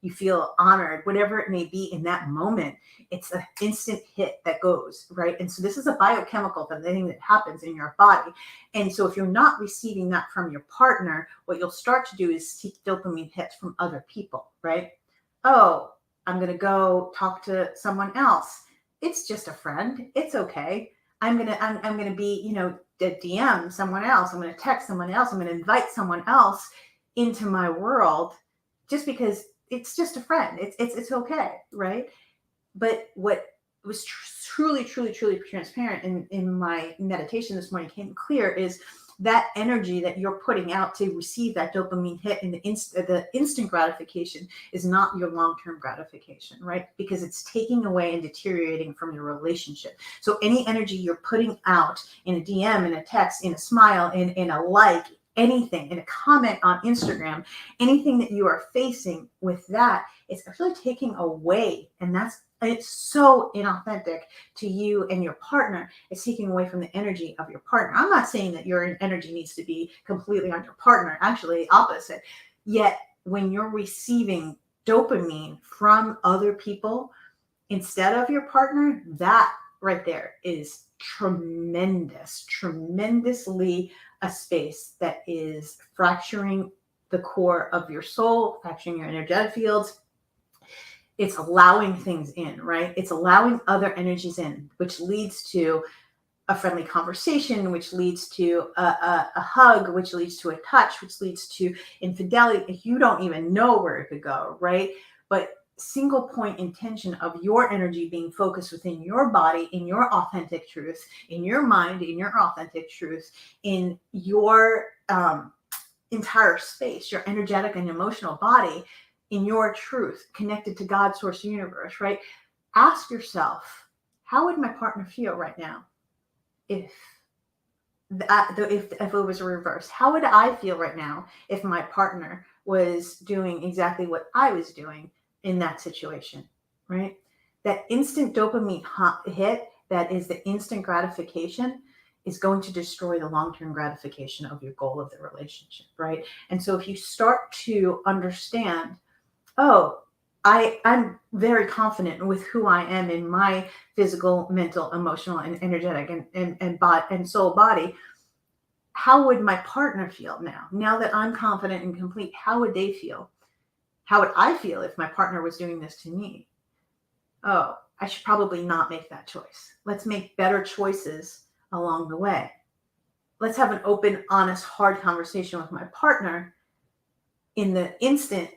you feel honored, whatever it may be in that moment. It's an instant hit that goes, right? And so this is a biochemical thing that happens in your body. And so if you're not receiving that from your partner, what you'll start to do is seek dopamine hits from other people, right? Oh, I'm going to go talk to someone else. It's just a friend. It's okay. I'm going to be, DM someone else. I'm going to text someone else. I'm going to invite someone else into my world just because it's just a friend. It's okay. Right. But what was truly transparent in my meditation this morning came clear is that energy that you're putting out to receive that dopamine hit and the instant gratification is not your long-term gratification, right? Because it's taking away and deteriorating from your relationship. So any energy you're putting out in a DM, in a text, in a smile, in a like, anything, in a comment on Instagram, anything that you are facing with that, it's actually taking away, and it's so inauthentic to you and your partner. It's taking away from the energy of your partner. I'm not saying that your energy needs to be completely on your partner, actually opposite. Yet when you're receiving dopamine from other people instead of your partner, that right there is tremendously a space that is fracturing the core of your soul, fracturing your energetic fields. It's allowing things in, right? It's allowing other energies in, which leads to a friendly conversation, which leads to a hug, which leads to a touch, which leads to infidelity. You don't even know where it could go, right? But single point intention of your energy being focused within your body, in your authentic truth, in your mind, in your authentic truth, in your entire space, your energetic and emotional body, in your truth, connected to God, source, universe, right? Ask yourself, how would my partner feel right now if it was a reverse? How would I feel right now if my partner was doing exactly what I was doing in that situation, right? That instant dopamine hit, that is the instant gratification, is going to destroy the long-term gratification of your goal of the relationship, right? And so if you start to understand, oh, I'm very confident with who I am in my physical, mental, emotional, and energetic and soul body. How would my partner feel now? Now that I'm confident and complete, how would they feel? How would I feel if my partner was doing this to me? Oh, I should probably not make that choice. Let's make better choices along the way. Let's have an open, honest, hard conversation with my partner in the instant,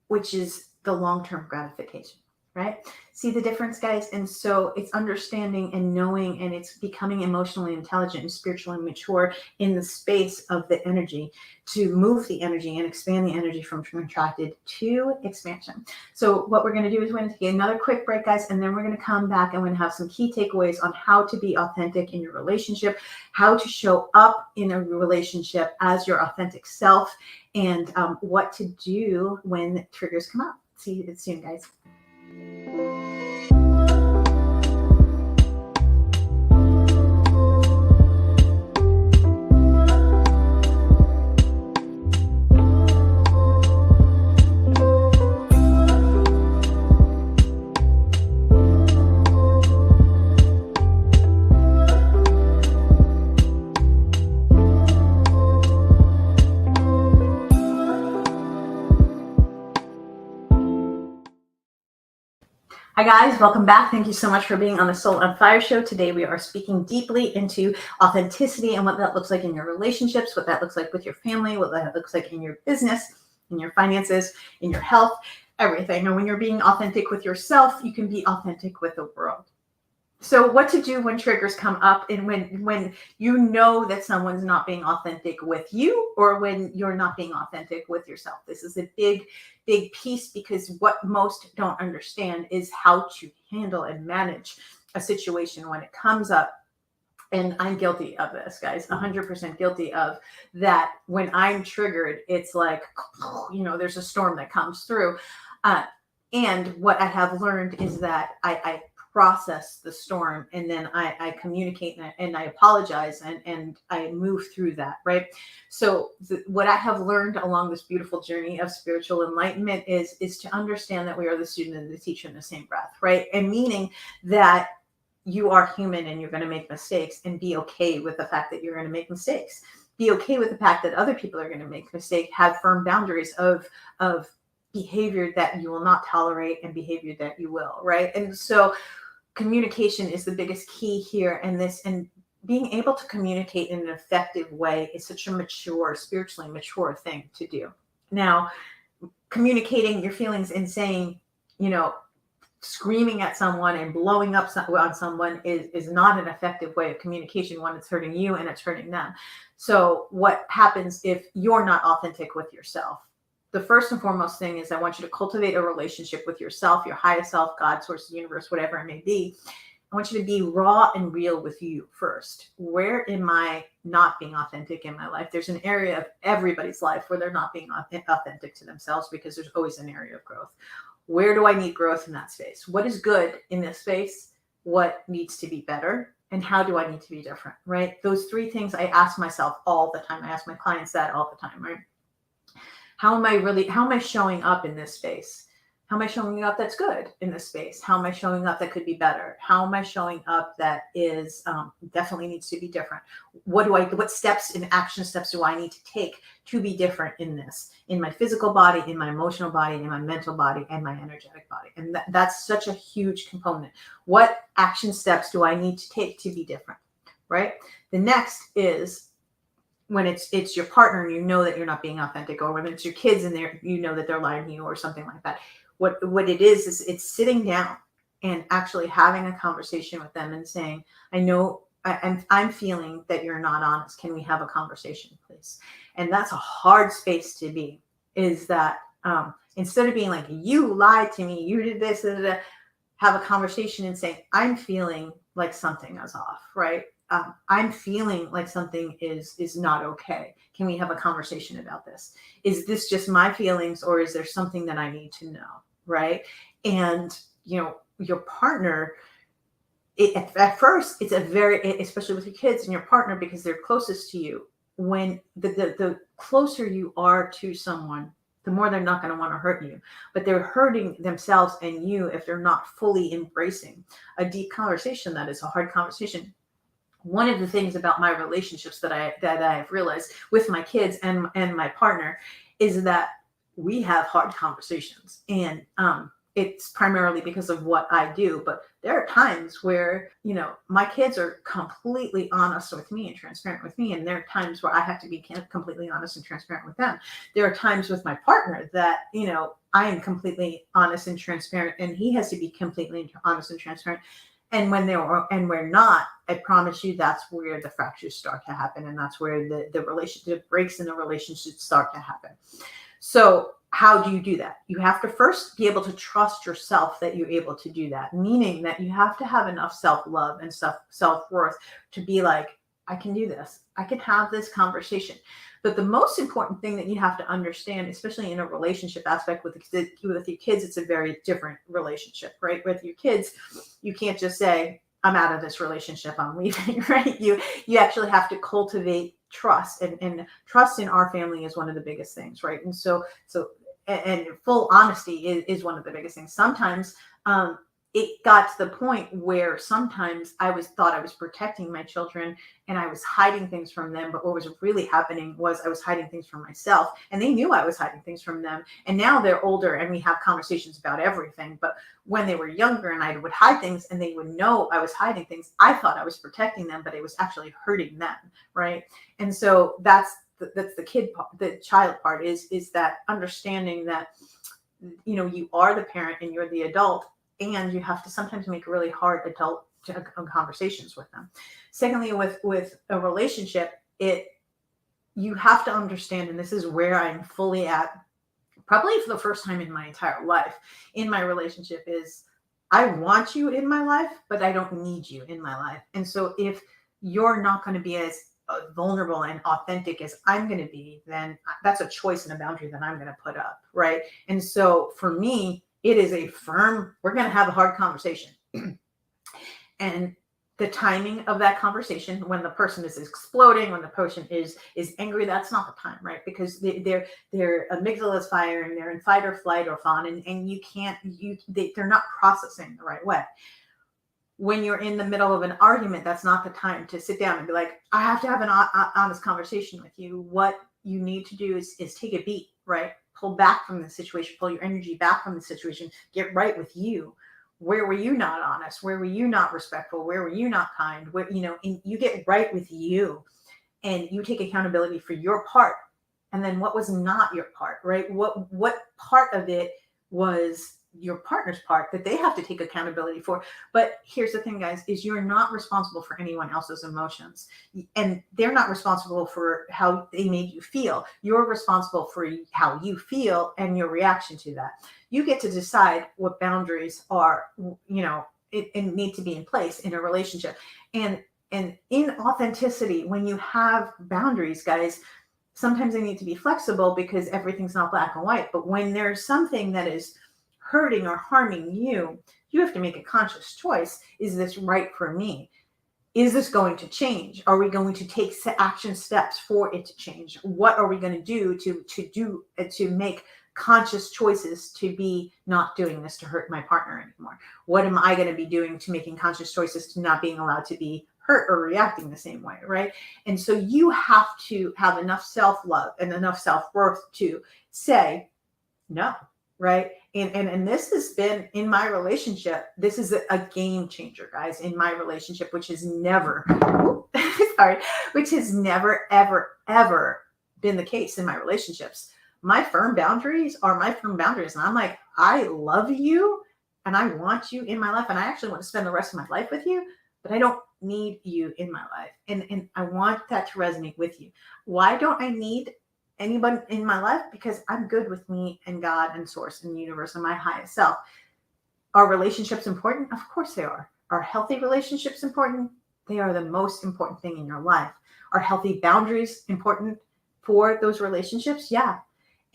which is the long-term gratification, right? See the difference, guys? And so it's understanding and knowing, and it's becoming emotionally intelligent and spiritually mature in the space of the energy to move the energy and expand the energy from contracted to expansion. So what we're going to do is we're going to take another quick break, guys, and then we're going to come back and we're going to have some key takeaways on how to be authentic in your relationship, how to show up in a relationship as your authentic self, and what to do when triggers come up. See you soon, guys. Hi guys, welcome back. Thank you so much for being on the Soul on Fire show. Today we are speaking deeply into authenticity and what that looks like in your relationships, what that looks like with your family, what that looks like in your business, in your finances, in your health, everything. And when you're being authentic with yourself, you can be authentic with the world. So what to do when triggers come up, and when you know that someone's not being authentic with you, or when you're not being authentic with yourself. This is a big piece, because what most don't understand is how to handle and manage a situation when it comes up. And I'm guilty of this, guys, 100% guilty of that. When I'm triggered, it's like, there's a storm that comes through. And what I have learned is that I process the storm, and then I communicate and I apologize and I move through that, right? So what I have learned along this beautiful journey of spiritual enlightenment is to understand that we are the student and the teacher in the same breath, right? And meaning that you are human and you're going to make mistakes, and be okay with the fact that you're going to make mistakes. Be okay with the fact that other people are going to make mistakes. Have firm boundaries of behavior that you will not tolerate and behavior that you will, right? And so communication is the biggest key here. And being able to communicate in an effective way is such a mature, spiritually mature thing to do. Now, communicating your feelings and saying, screaming at someone and blowing up on someone is not an effective way of communication when it's hurting you and it's hurting them. So what happens if you're not authentic with yourself? The first and foremost thing is I want you to cultivate a relationship with yourself, your highest self, God, source, the universe, whatever it may be. I want you to be raw and real with you first. Where am I not being authentic in my life? There's an area of everybody's life where they're not being authentic to themselves, because there's always an area of growth. Where do I need growth in that space? What is good in this space? What needs to be better? And how do I need to be different, right? Those three things I ask myself all the time. I ask my clients that all the time, right? How am I showing up in this space? How am I showing up that's good in this space? How am I showing up that could be better? How am I showing up that is definitely needs to be different? What steps and action steps do I need to take to be different in this, in my physical body, in my emotional body, in my mental body, and my energetic body? And that's such a huge component. What action steps do I need to take to be different, right? The next is, when it's your partner and you know that you're not being authentic, or when it's your kids and you know that they're lying to you or something like that. what it is it's sitting down and actually having a conversation with them and saying, I know I'm feeling that you're not honest. Can we have a conversation, please? And that's a hard space to be, is that instead of being like, you lied to me, you did this, have a conversation and say, I'm feeling like something is off, right? I'm feeling like something is not okay. Can we have a conversation about this? Is this just my feelings, or is there something that I need to know, right? And, your partner, at first, it's a very, especially with your kids and your partner, because they're closest to you, when the closer you are to someone, the more they're not going to want to hurt you, but they're hurting themselves and you if they're not fully embracing a deep conversation. That is a hard conversation. One of the things about my relationships that I've realized with my kids and my partner is that we have hard conversations, and it's primarily because of what I do. But there are times where, my kids are completely honest with me and transparent with me. And there are times where I have to be completely honest and transparent with them. There are times with my partner that, I am completely honest and transparent, and he has to be completely honest and transparent. And when we're not, I promise you, that's where the fractures start to happen. And that's where the relationship breaks in the relationship start to happen. So how do you do that? You have to first be able to trust yourself that you're able to do that, meaning that you have to have enough self-love and self-worth to be like, I can do this. I can have this conversation. But the most important thing that you have to understand, especially in a relationship aspect with your kids, it's a very different relationship, right? With your kids, you can't just say, I'm out of this relationship, I'm leaving, right? You actually have to cultivate trust, and trust in our family is one of the biggest things, right? And so full honesty is one of the biggest things. Sometimes it got to the point where sometimes I thought I was protecting my children and I was hiding things from them. But what was really happening was I was hiding things from myself, and they knew I was hiding things from them. And now they're older and we have conversations about everything. But when they were younger and I would hide things and they would know I was hiding things, I thought I was protecting them, but it was actually hurting them, right? And so that's the child part is that understanding that, you are the parent and you're the adult, and you have to sometimes make really hard adult conversations with them. Secondly, with a relationship, you have to understand, and this is where I'm fully at, probably for the first time in my entire life, in my relationship, is I want you in my life, but I don't need you in my life. And so if you're not going to be as vulnerable and authentic as I'm going to be, then that's a choice and a boundary that I'm going to put up, right? And so for me, it is a firm, we're going to have a hard conversation. And the timing of that conversation, when the person is exploding, when the person is angry, that's not the time, right? Because their amygdala is firing, they're in fight or flight or fawn, and they're not processing the right way. When you're in the middle of an argument, that's not the time to sit down and be like, I have to have an honest conversation with you. What you need to do is take a beat, right? Pull back from the situation, pull your energy back from the situation, get right with you. Where were you not honest? Where were you not respectful? Where were you not kind? Where, and you get right with you, and you take accountability for your part. And then what was not your part, right? What part of it was your partner's part that they have to take accountability for. But here's the thing, guys, is you're not responsible for anyone else's emotions, and they're not responsible for how they made you feel. You're responsible for how you feel and your reaction to that. You get to decide what boundaries are, and need to be in place in a relationship. And in authenticity, when you have boundaries, guys, sometimes they need to be flexible because everything's not black and white. But when there's something that is hurting or harming you, you have to make a conscious choice. Is this right for me? Is this going to change? Are we going to take action steps for it to change? What are we going to do to make conscious choices to be not doing this to hurt my partner anymore? What am I going to be doing to making conscious choices to not being allowed to be hurt or reacting the same way, right? And so you have to have enough self-love and enough self-worth to say no, right? And this has been in my relationship. This is a game changer, guys, in my relationship, which has never, ever, ever been the case in my relationships. My firm boundaries are my firm boundaries. And I'm like, I love you and I want you in my life. And I actually want to spend the rest of my life with you, but I don't need you in my life. And I want that to resonate with you. Why don't I need anyone in my life? Because I'm good with me and God and source and the universe and my highest self. Are relationships important? Of course they are. Are healthy relationships important? They are the most important thing in your life. Are healthy boundaries important for those relationships? Yeah.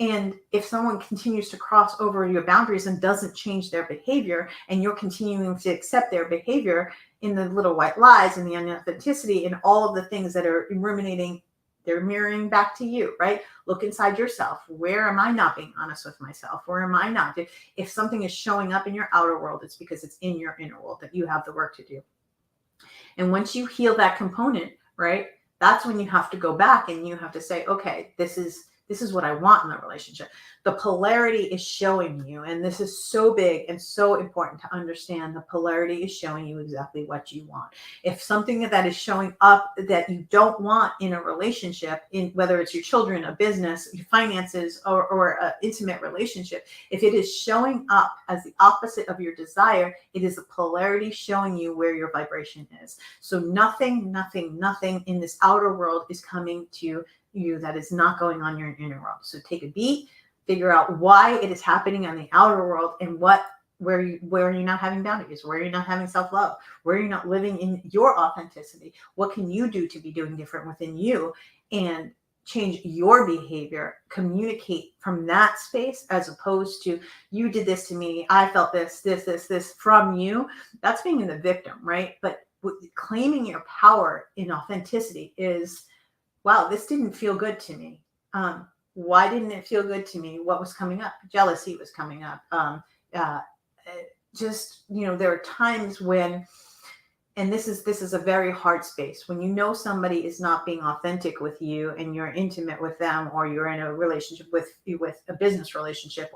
And if someone continues to cross over your boundaries and doesn't change their behavior, and you're continuing to accept their behavior in the little white lies and the inauthenticity and all of the things that are ruminating, they're mirroring back to you, right? Look inside yourself. Where am I not being honest with myself? Where am I not? If something is showing up in your outer world, it's because it's in your inner world that you have the work to do. And once you heal that component, right, that's when you have to go back and you have to say, okay, this is what I want in the relationship. The polarity is showing you, and this is so big and so important to understand. The polarity is showing you exactly what you want. If something that is showing up that you don't want in a relationship, in whether it's your children, a business, your finances, or an intimate relationship, if it is showing up as the opposite of your desire, it is the polarity showing you where your vibration is. So nothing in this outer world is coming to you that is not going on your inner world. So take a beat, figure out why it is happening on the outer world, and where you're not having boundaries, where you're not having self-love, where you're not living in your authenticity. What can you do to be doing different within you and change your behavior? Communicate from that space, as opposed to, you did this to me, I felt this from you. That's being in the victim, right? But claiming your power in authenticity is, wow, this didn't feel good to me. Why didn't it feel good to me? What was coming up? Jealousy was coming up. There are times when, and this is a very hard space, when you know somebody is not being authentic with you and you're intimate with them, or you're in a relationship with a business relationship,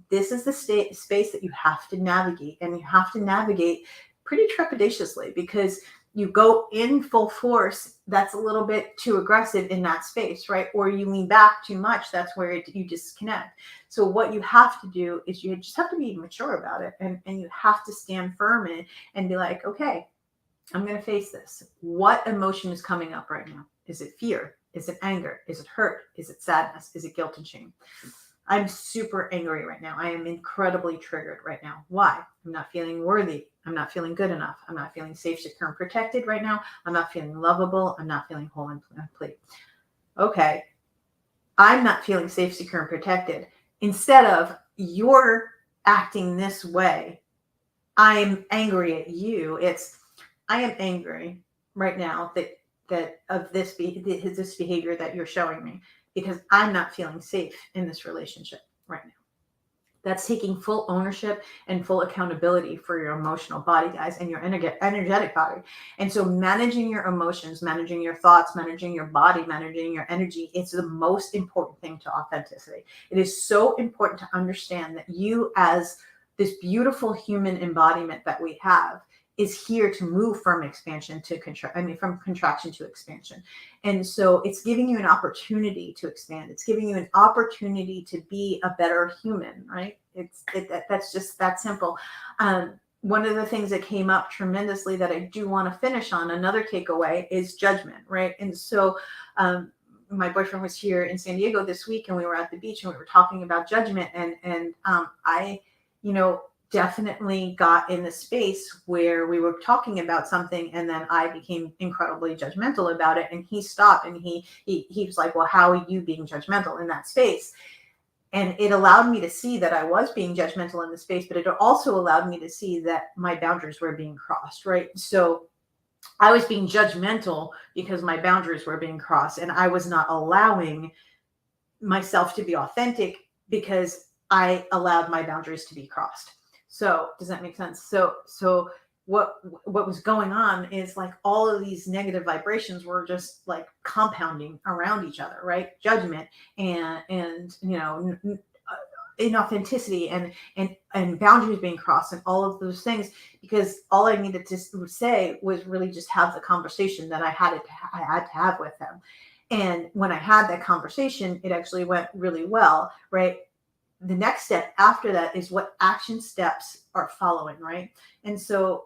this is the space that you have to navigate, and you have to navigate pretty trepidatiously, because you go in full force, that's a little bit too aggressive in that space, right? Or you lean back too much, that's where you disconnect. So what you have to do is you just have to be mature about it, and you have to stand firm in and be like, okay, I'm going to face this. What emotion is coming up right now? Is it fear? Is it anger? Is it hurt? Is it sadness? Is it guilt and shame? I'm super angry right now. I am incredibly triggered right now. Why? I'm not feeling worthy. I'm not feeling good enough. I'm not feeling safe, secure, and protected right now. I'm not feeling lovable. I'm not feeling whole and complete. Okay. I'm not feeling safe, secure, and protected. Instead of, you're acting this way, I'm angry at you. It's, I am angry right now that of this behavior that you're showing me, because I'm not feeling safe in this relationship right now. That's taking full ownership and full accountability for your emotional body, guys, and your energetic body. And so managing your emotions, managing your thoughts, managing your body, managing your energy, it's the most important thing to authenticity. It is so important to understand that you, as this beautiful human embodiment that we have, is here to move from expansion to from contraction to expansion. And so it's giving you an opportunity to expand. It's giving you an opportunity to be a better human, right? That's just that simple. One of the things that came up tremendously that I do want to finish on, another takeaway, is judgment, right? And so my boyfriend was here in San Diego this week, and we were at the beach and we were talking about judgment. And I, definitely got in the space where we were talking about something, and then I became incredibly judgmental about it. And he stopped, and he was like, well, how are you being judgmental in that space? And it allowed me to see that I was being judgmental in the space, but it also allowed me to see that my boundaries were being crossed, right? So I was being judgmental because my boundaries were being crossed, and I was not allowing myself to be authentic because I allowed my boundaries to be crossed. So does that make sense? So what was going on is, like, all of these negative vibrations were just like compounding around each other, right? Judgment and inauthenticity and boundaries being crossed and all of those things, because all I needed to say was really just have the conversation that I had to have with them. And when I had that conversation, it actually went really well, right? The next step after that is what action steps are following, right? And so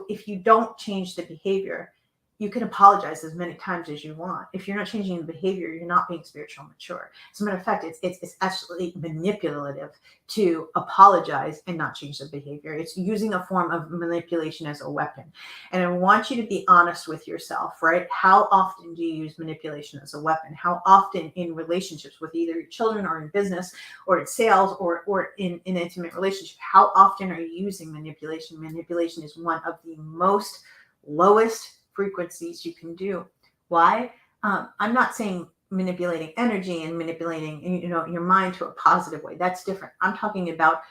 if you don't change the behavior, you can apologize as many times as you want. If you're not changing the behavior, you're not being spiritual mature. As a matter of fact, it's actually manipulative to apologize and not change the behavior. It's using a form of manipulation as a weapon. And I want you to be honest with yourself, right? How often do you use manipulation as a weapon? How often in relationships with either your children or in business or in sales or in an intimate relationship, how often are you using manipulation? Manipulation is one of the most lowest frequencies you can do. Why? I'm not saying manipulating energy and manipulating, your mind to a positive way. That's different. I'm talking about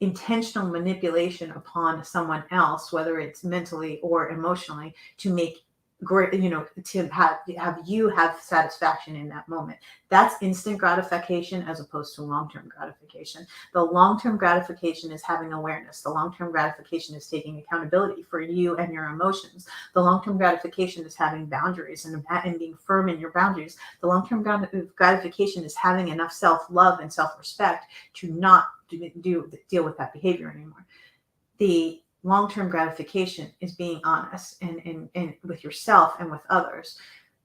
intentional manipulation upon someone else, whether it's mentally or emotionally, to make great, to have you have satisfaction in that moment. That's instant gratification as opposed to long-term gratification. The long-term gratification is having awareness. The long-term gratification is taking accountability for you and your emotions. The long-term gratification is having boundaries and being firm in your boundaries. The long-term gratification is having enough self-love and self-respect to not deal with that behavior anymore. The long-term gratification is being honest and with yourself and with others,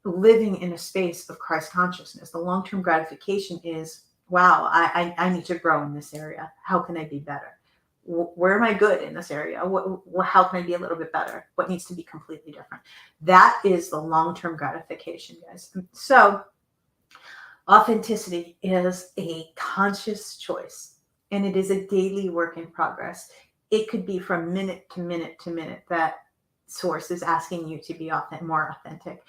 living in a space of Christ consciousness. The long-term gratification is, wow, I need to grow in this area. How can I be better? Where am I good in this area? How can I be a little bit better? What needs to be completely different? That is the long-term gratification, guys. So authenticity is a conscious choice, and it is a daily work in progress. It could be from minute to minute to minute that source is asking you to be more authentic.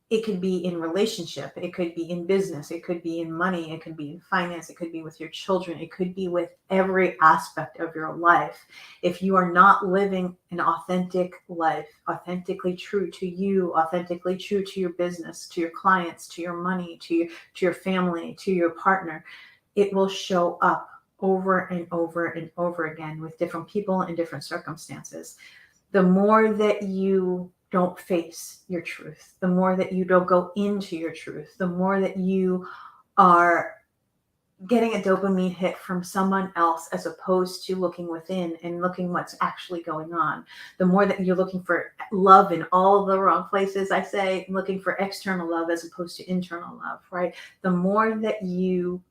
It could be in relationship. It could be in business. It could be in money. It could be in finance. It could be with your children. It could be with every aspect of your life. If you are not living an authentic life, authentically true to you, authentically true to your business, to your clients, to your money, to your family, to your partner, it will show up over and over and over again with different people and different circumstances. The more that you don't face your truth, the more that you don't go into your truth, the more that you are getting a dopamine hit from someone else as opposed to looking within and looking what's actually going on, the more that you're looking for love in all the wrong places, I say, looking for external love as opposed to internal love, right? The more that you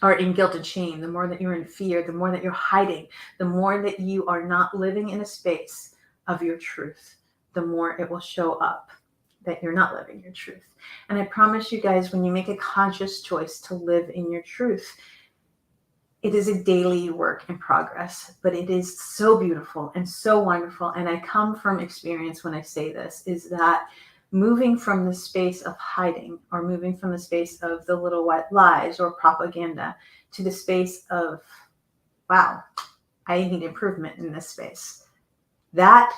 are in guilt and shame, the more that you're in fear, the more that you're hiding, the more that you are not living in a space of your truth, the more it will show up that you're not living your truth. And I promise you guys, when you make a conscious choice to live in your truth, it is a daily work in progress, but it is so beautiful and so wonderful. And I come from experience when I say this, is that moving from the space of hiding or moving from the space of the little white lies or propaganda to the space of, wow, I need improvement in this space. That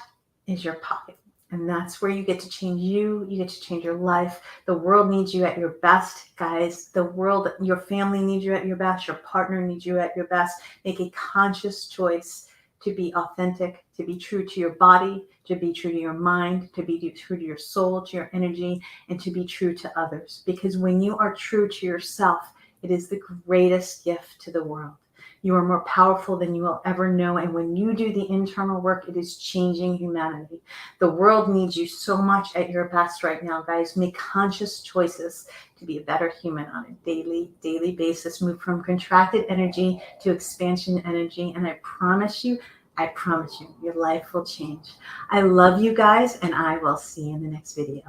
is your pocket. And that's where you get to change you get to change your life. The world needs you at your best, guys. The world, your family needs you at your best. Your partner needs you at your best. Make a conscious choice to be authentic, to be true to your body, to be true to your mind, to be true to your soul, to your energy, and to be true to others. Because when you are true to yourself, it is the greatest gift to the world. You are more powerful than you will ever know. And when you do the internal work, it is changing humanity. The world needs you so much at your best right now, guys. Make conscious choices to be a better human on a daily basis. Move from contracted energy to expansion energy. And I promise you, your life will change. I love you guys, and I will see you in the next video.